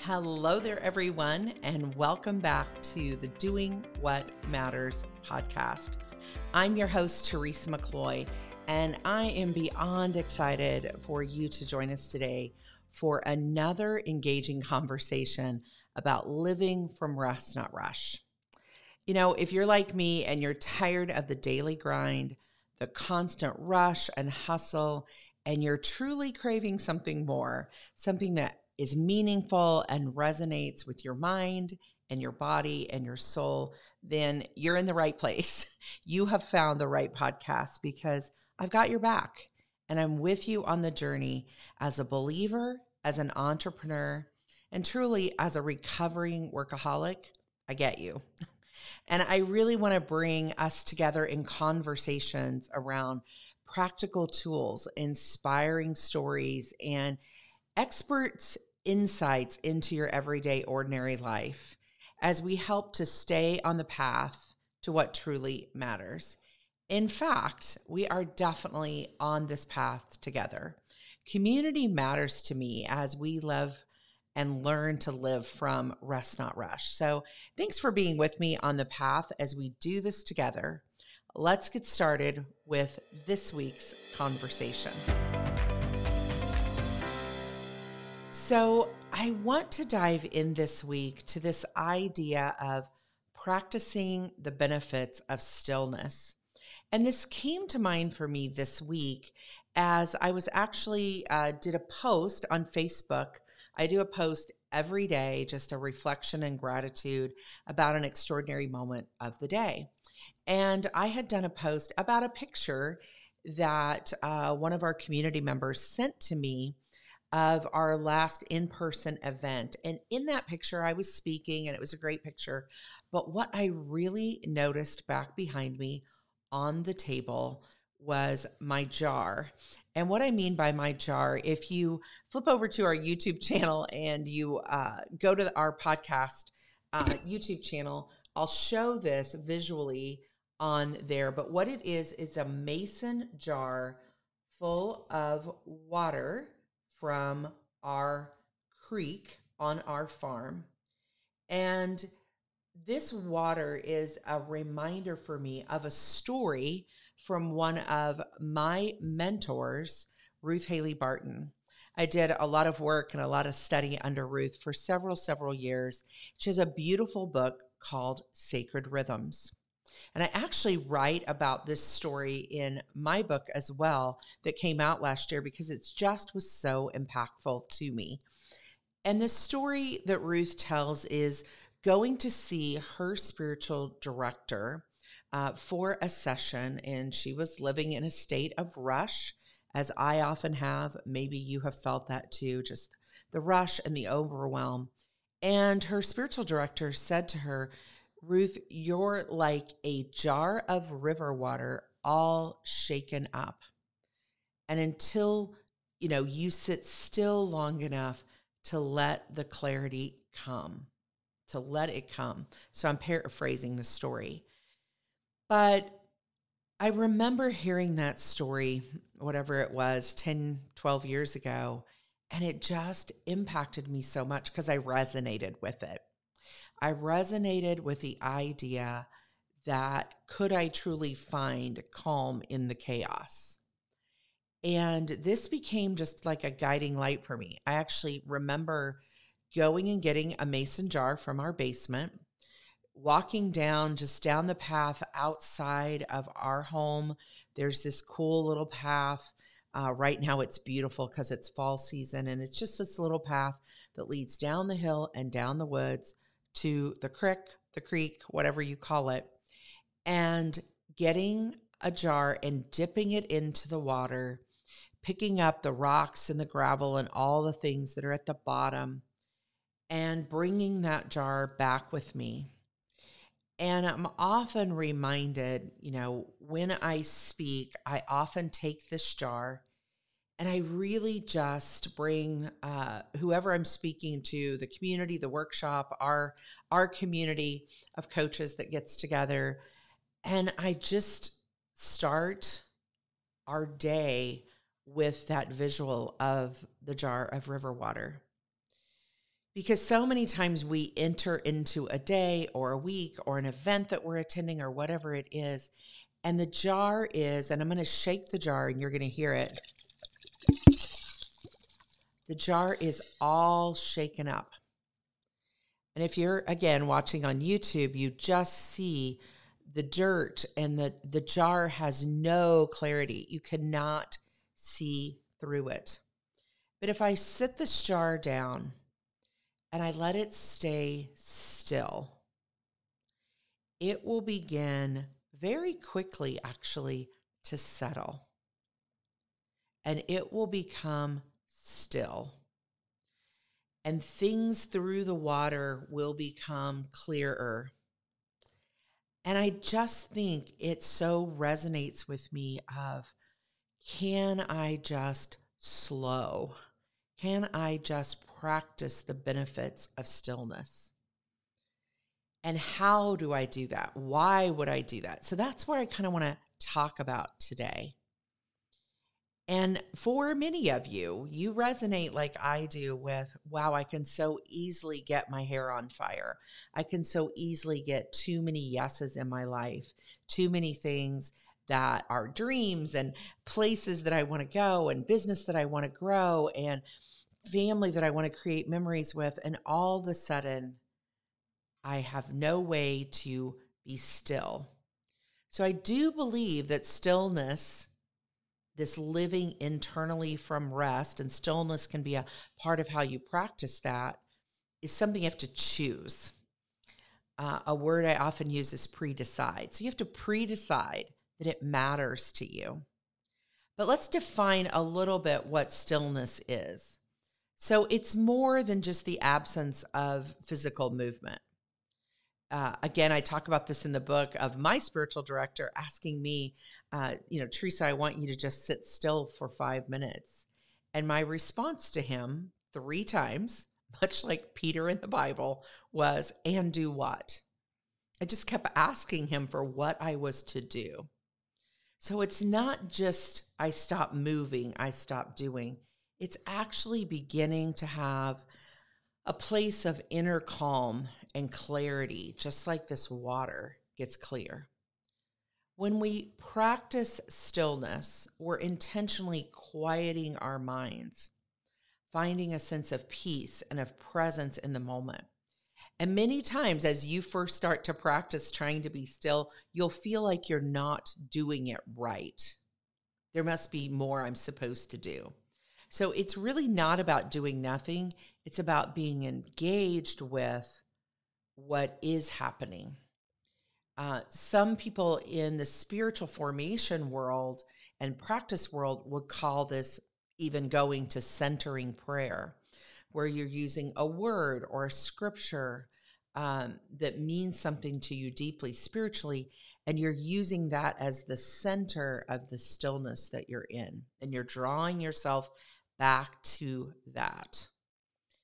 Hello there, everyone, and welcome back to the Doing What Matters podcast. I'm your host, Teresa McCloy, and I am beyond excited for you to join us today for another engaging conversation about living from rest, not rush. You know, if you're like me and you're tired of the daily grind, the constant rush and hustle, and you're truly craving something more, something that is meaningful and resonates with your mind and your body and your soul, then you're in the right place. You have found the right podcast because I've got your back and I'm with you on the journey as a believer, as an entrepreneur, and truly as a recovering workaholic. I get you. And I really want to bring us together in conversations around practical tools, inspiring stories, and experts' insights into your everyday, ordinary life as we help to stay on the path to what truly matters. In fact, we are definitely on this path together. Community matters to me as we live and learn to live from rest, not rush. So thanks for being with me on the path as we do this together. Let's get started with this week's conversation. So I want to dive in this week to this idea of practicing the benefits of stillness. And this came to mind for me this week as I was actually did a post on Facebook. I do a post every day, just a reflection and gratitude about an extraordinary moment of the day. And I had done a post about a picture that one of our community members sent to me of our last in-person event. And in that picture, I was speaking and it was a great picture. But what I really noticed back behind me on the table was my jar. And what I mean by my jar, if you flip over to our YouTube channel and you go to our podcast YouTube channel, I'll show this visually on there. But what it is a mason jar full of water from our creek on our farm. And this water is a reminder for me of a story from one of my mentors, Ruth Haley Barton. I did a lot of work and a lot of study under Ruth for several years. She has a beautiful book called Sacred Rhythms. And I actually write about this story in my book as well that came out last year because it just was so impactful to me. And the story that Ruth tells is going to see her spiritual director for a session, and she was living in a state of rush, as I often have. Maybe you have felt that too, just the rush and the overwhelm. And her spiritual director said to her, Ruth, you're like a jar of river water all shaken up. And until, you sit still long enough to let the clarity come, to let it come. So I'm paraphrasing the story. But I remember hearing that story, whatever it was, 10, 12 years ago, and it just impacted me so much because I resonated with it. I resonated with the idea that could I truly find calm in the chaos? And this became just like a guiding light for me. I actually remember going and getting a mason jar from our basement, walking down the path outside of our home. There's this cool little path. Right now it's beautiful because it's fall season, and it's just this little path that leads down the hill and down the woods to the creek, whatever you call it, and getting a jar and dipping it into the water, picking up the rocks and the gravel and all the things that are at the bottom, and bringing that jar back with me. And I'm often reminded, when I speak, I often take this jar and I really just bring whoever I'm speaking to, the community, the workshop, our community of coaches that gets together. And I just start our day with that visual of the jar of river water. Because so many times we enter into a day or a week or an event that we're attending or whatever it is, and the jar is, and I'm going to shake the jar and you're going to hear it. The jar is all shaken up. And if you're, again, watching on YouTube, you just see the dirt and the jar has no clarity. You cannot see through it. But if I sit this jar down and I let it stay still, it will begin very quickly, actually, to settle. And it will become still. And things through the water will become clearer. And I just think it so resonates with me of, can I just slow? Can I just practice the benefits of stillness? And how do I do that? Why would I do that? So that's where I kind of want to talk about today. And for many of you, you resonate like I do with, wow, I can so easily get my hair on fire. I can so easily get too many yeses in my life, too many things that are dreams and places that I want to go and business that I want to grow and family that I want to create memories with. And all of a sudden, I have no way to be still. So I do believe that stillness, this living internally from rest, and stillness can be a part of how you practice that, is something you have to choose. A word I often use is pre-decide. So you have to pre-decide that it matters to you. But let's define a little bit what stillness is. So it's more than just the absence of physical movement. Again, I talk about this in the book of my spiritual director asking me, Teresa, I want you to just sit still for 5 minutes. And my response to him 3 times, much like Peter in the Bible, was, and do what? I just kept asking him for what I was to do. So it's not just I stopped moving, I stopped doing. It's actually beginning to have a place of inner calm and clarity, just like this water gets clear. When we practice stillness, we're intentionally quieting our minds, finding a sense of peace and of presence in the moment. And many times as you first start to practice trying to be still, you'll feel like you're not doing it right. There must be more I'm supposed to do. So it's really not about doing nothing. It's about being engaged with what is happening. Some people in the spiritual formation world and practice world would call this even going to centering prayer, where you're using a word or a scripture that means something to you deeply spiritually, and you're using that as the center of the stillness that you're in, and you're drawing yourself back to that.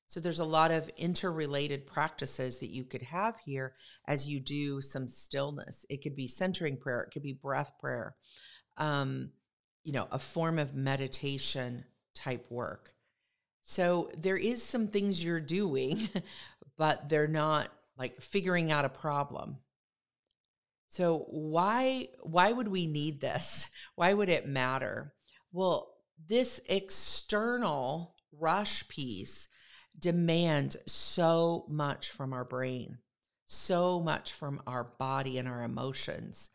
So there's a lot of interrelated practices that you could have here as you do some stillness. It could be centering prayer. It could be breath prayer, a form of meditation type work. So there is some things you're doing, but they're not like figuring out a problem. So why would we need this? Why would it matter? Well, this external rush piece demands so much from our brain, so much from our body and our emotions,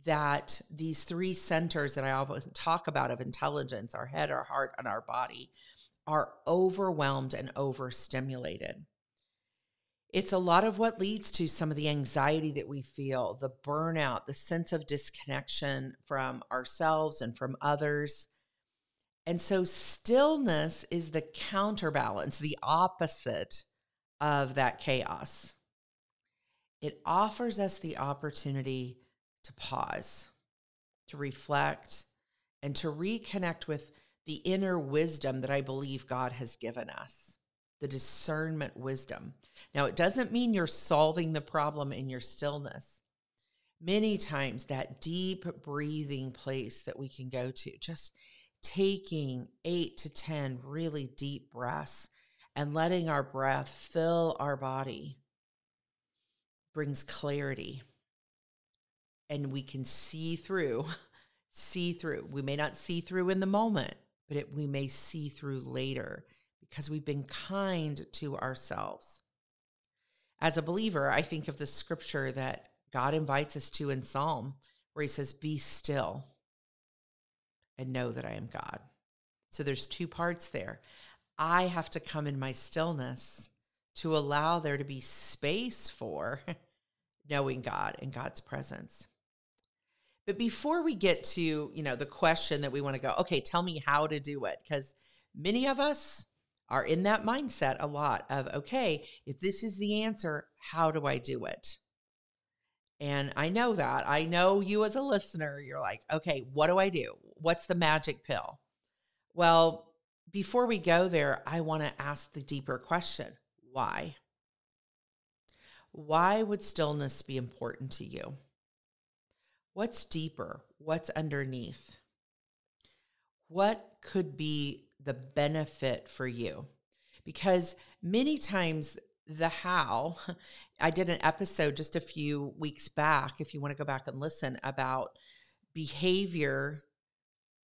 that these 3 centers that I always talk about of intelligence, our head, our heart, and our body, are overwhelmed and overstimulated. It's a lot of what leads to some of the anxiety that we feel, the burnout, the sense of disconnection from ourselves and from others. And so stillness is the counterbalance, the opposite of that chaos. It offers us the opportunity to pause, to reflect, and to reconnect with the inner wisdom that I believe God has given us, the discernment wisdom. Now, it doesn't mean you're solving the problem in your stillness. Many times that deep breathing place that we can go to, just taking 8 to 10 really deep breaths and letting our breath fill our body brings clarity, and we can see through. We may not see through in the moment, but we may see through later because we've been kind to ourselves. As a believer, I think of the scripture that God invites us to in Psalm, where he says, "Be still and know that I am God." So there's two parts there. I have to come in my stillness to allow there to be space for knowing God and God's presence. But before we get to, the question that we want to go, okay, tell me how to do it. Because many of us are in that mindset a lot of, okay, if this is the answer, how do I do it? And I know that. I know you as a listener, you're like, okay, what do I do? What's the magic pill? Well, before we go there, I want to ask the deeper question. Why? Why would stillness be important to you? What's deeper? What's underneath? What could be the benefit for you? Because many times the how, I did an episode just a few weeks back, if you want to go back and listen, about behavior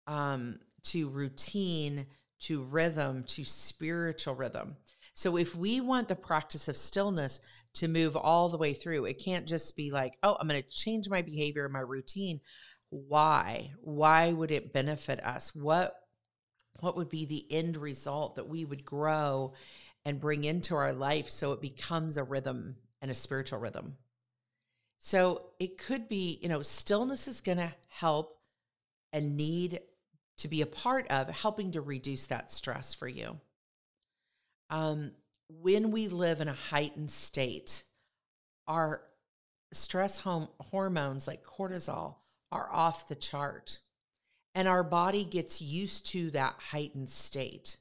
to routine, to rhythm, to spiritual rhythm. So if we want the practice of stillness to move all the way through, it can't just be like, oh, I'm going to change my behavior and my routine. Why? Why would it benefit us? What would be the end result that we would grow and bring into our life so it becomes a rhythm and a spiritual rhythm? So it could be, stillness is going to help and need to be a part of helping to reduce that stress for you. When we live in a heightened state, our stress hormones like cortisol are off the chart, and our body gets used to that heightened state,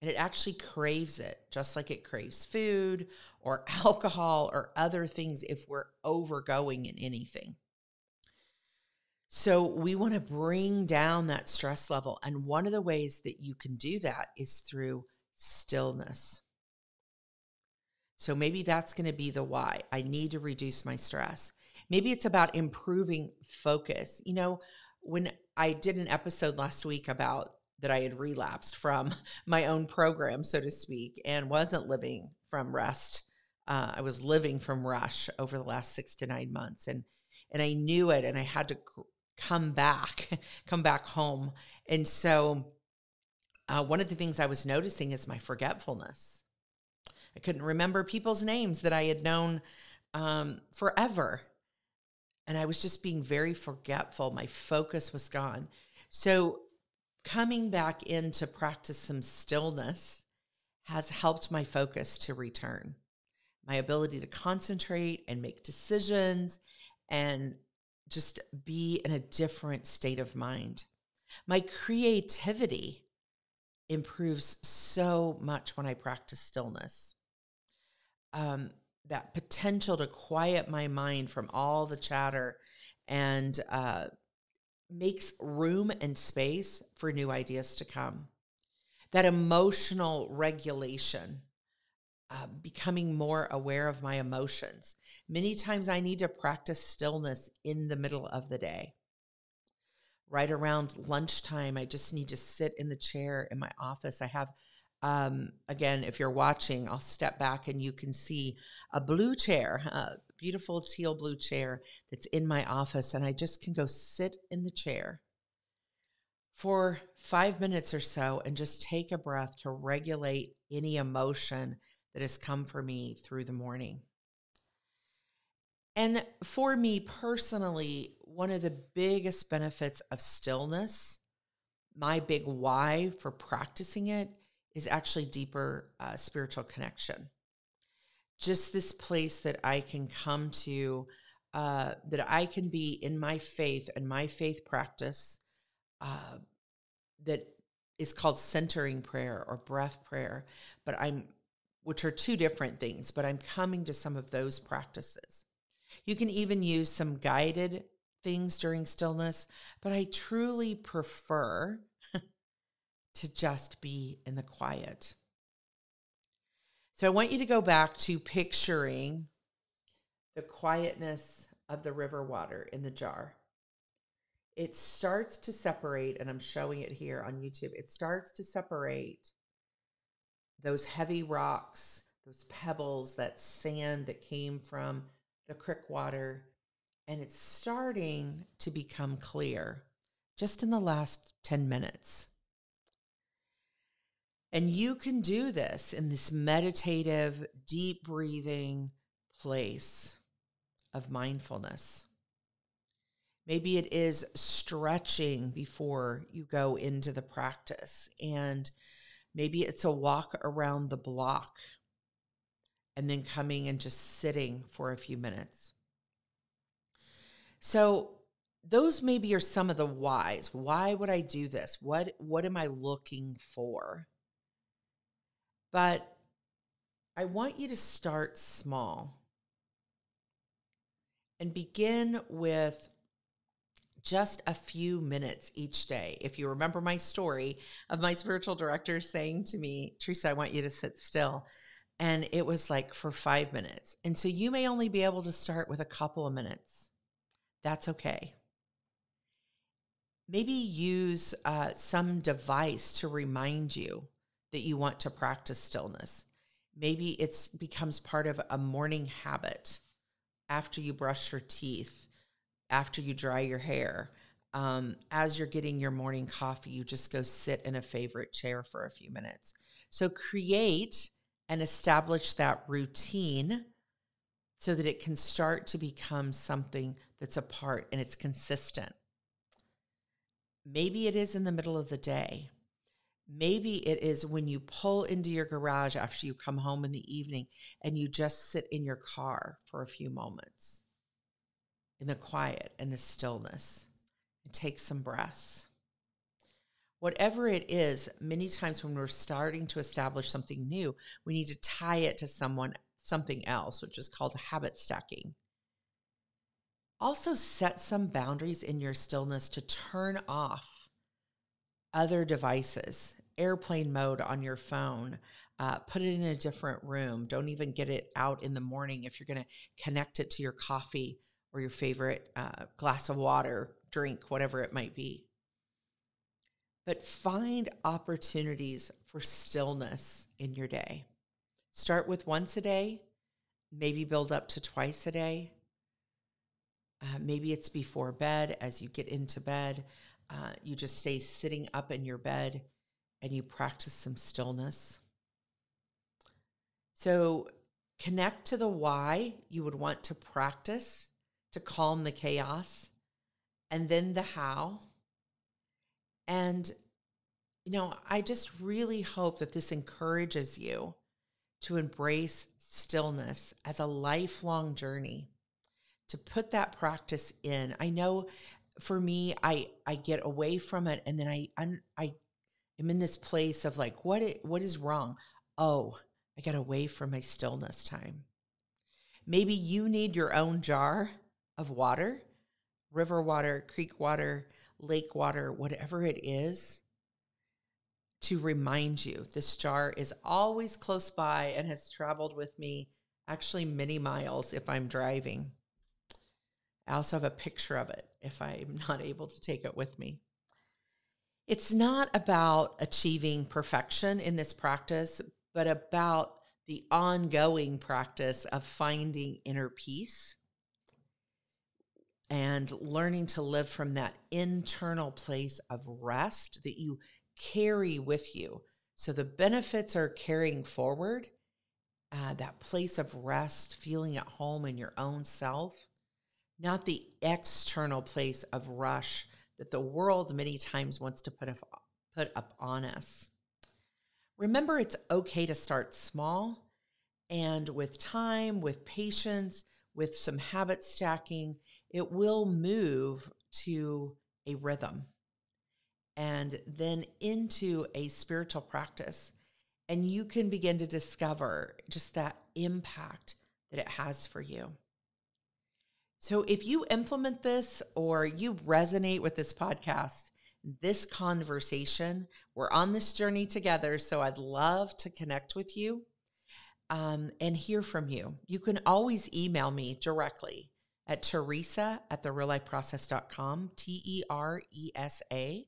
and it actually craves it, just like it craves food or alcohol or other things if we're overgoing in anything. So we want to bring down that stress level, and one of the ways that you can do that is through stillness. So maybe that's going to be the why. I need to reduce my stress. Maybe it's about improving focus. When I did an episode last week about that I had relapsed from my own program, so to speak, and wasn't living from rest. I was living from rush over the last 6 to 9 months. And I knew it, and I had to come back home. And so one of the things I was noticing is my forgetfulness. I couldn't remember people's names that I had known forever. And I was just being very forgetful. My focus was gone. So coming back in to practice some stillness has helped my focus to return. My ability to concentrate and make decisions and just be in a different state of mind. My creativity improves so much when I practice stillness. That potential to quiet my mind from all the chatter and makes room and space for new ideas to come. That emotional regulation, becoming more aware of my emotions. Many times I need to practice stillness in the middle of the day. Right around lunchtime, I just need to sit in the chair in my office. I have again, if you're watching, I'll step back and you can see a blue chair, a beautiful teal blue chair that's in my office. And I just can go sit in the chair for 5 minutes or so and just take a breath to regulate any emotion that has come for me through the morning. And for me personally, one of the biggest benefits of stillness, my big why for practicing it, is actually deeper spiritual connection. Just this place that I can come to, that I can be in my faith and my faith practice that is called centering prayer or breath prayer, which are two different things, but I'm coming to some of those practices. You can even use some guided things during stillness, but I truly prefer to just be in the quiet. So I want you to go back to picturing the quietness of the river water in the jar. It starts to separate, and I'm showing it here on YouTube. It starts to separate those heavy rocks, those pebbles, that sand that came from the creek water, and it's starting to become clear just in the last 10 minutes. And you can do this in this meditative, deep breathing place of mindfulness. Maybe it is stretching before you go into the practice, and maybe it's a walk around the block and then coming and just sitting for a few minutes. So those maybe are some of the whys. Why would I do this? What am I looking for? But I want you to start small and begin with just a few minutes each day. If you remember my story of my spiritual director saying to me, Teresa, I want you to sit still. And it was like for 5 minutes. And so you may only be able to start with a couple of minutes. That's okay. Maybe use some device to remind you that you want to practice stillness. Maybe it becomes part of a morning habit after you brush your teeth, after you dry your hair. As you're getting your morning coffee, you just go sit in a favorite chair for a few minutes. So create and establish that routine so that it can start to become something that's a part and it's consistent. Maybe it is in the middle of the day. Maybe it is when you pull into your garage after you come home in the evening and you just sit in your car for a few moments in the quiet and the stillness and take some breaths. Whatever it is, many times when we're starting to establish something new, we need to tie it to something else, which is called habit stacking. Also set some boundaries in your stillness to turn off other devices, airplane mode on your phone, put it in a different room. Don't even get it out in the morning if you're going to connect it to your coffee or your favorite glass of water, drink, whatever it might be. But find opportunities for stillness in your day. Start with once a day, maybe build up to twice a day. Maybe it's before bed. As you get into bed, you just stay sitting up in your bed and you practice some stillness. So connect to the why you would want to practice to calm the chaos, and then the how. And, I just really hope that this encourages you to embrace stillness as a lifelong journey, to put that practice in. I know for me, I get away from it, and then I am in this place of like, what is wrong? Oh, I got away from my stillness time. Maybe you need your own jar of water, river water, creek water, lake water, whatever it is, to remind you this jar is always close by and has traveled with me actually many miles if I'm driving. I also have a picture of it if I'm not able to take it with me. It's not about achieving perfection in this practice, but about the ongoing practice of finding inner peace and learning to live from that internal place of rest that you carry with you. So the benefits are carrying forward, that place of rest, feeling at home in your own self, not the external place of rush that the world many times wants to put up on us. Remember, it's okay to start small, and with time, with patience, with some habit stacking, it will move to a rhythm and then into a spiritual practice. And you can begin to discover just that impact that it has for you. So if you implement this or you resonate with this podcast, this conversation, we're on this journey together. So I'd love to connect with you. and hear from you. You can always email me directly at Teresa@thereallifeprocess.com, Teresa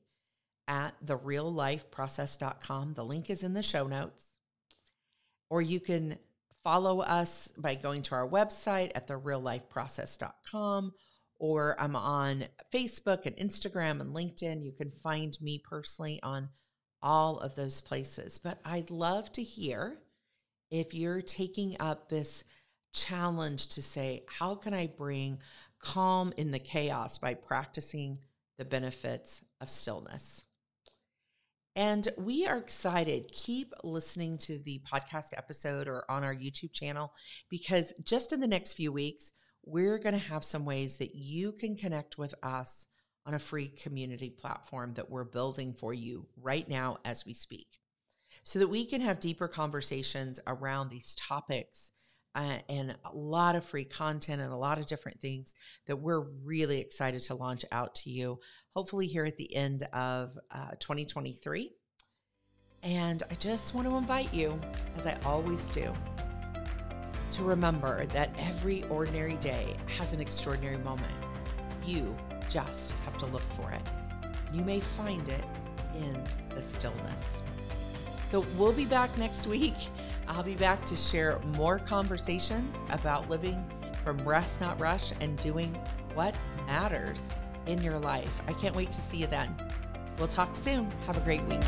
at thereallifeprocess.com. The link is in the show notes. Or you can follow us by going to our website at thereallifeprocess.com, or I'm on Facebook and Instagram and LinkedIn. You can find me personally on all of those places. But I'd love to hear if you're taking up this challenge to say, how can I bring calm in the chaos by practicing the benefits of stillness? And we are excited. Keep listening to the podcast episode or on our YouTube channel, because just in the next few weeks, we're going to have some ways that you can connect with us on a free community platform that we're building for you right now as we speak, so that we can have deeper conversations around these topics and a lot of free content and a lot of different things that we're really excited to launch out to you, hopefully here at the end of 2023. And I just want to invite you, as I always do, to remember that every ordinary day has an extraordinary moment. You just have to look for it. You may find it in the stillness. So we'll be back next week. I'll be back to share more conversations about living from rest, not rush, and doing what matters in your life. I can't wait to see you then. We'll talk soon. Have a great week.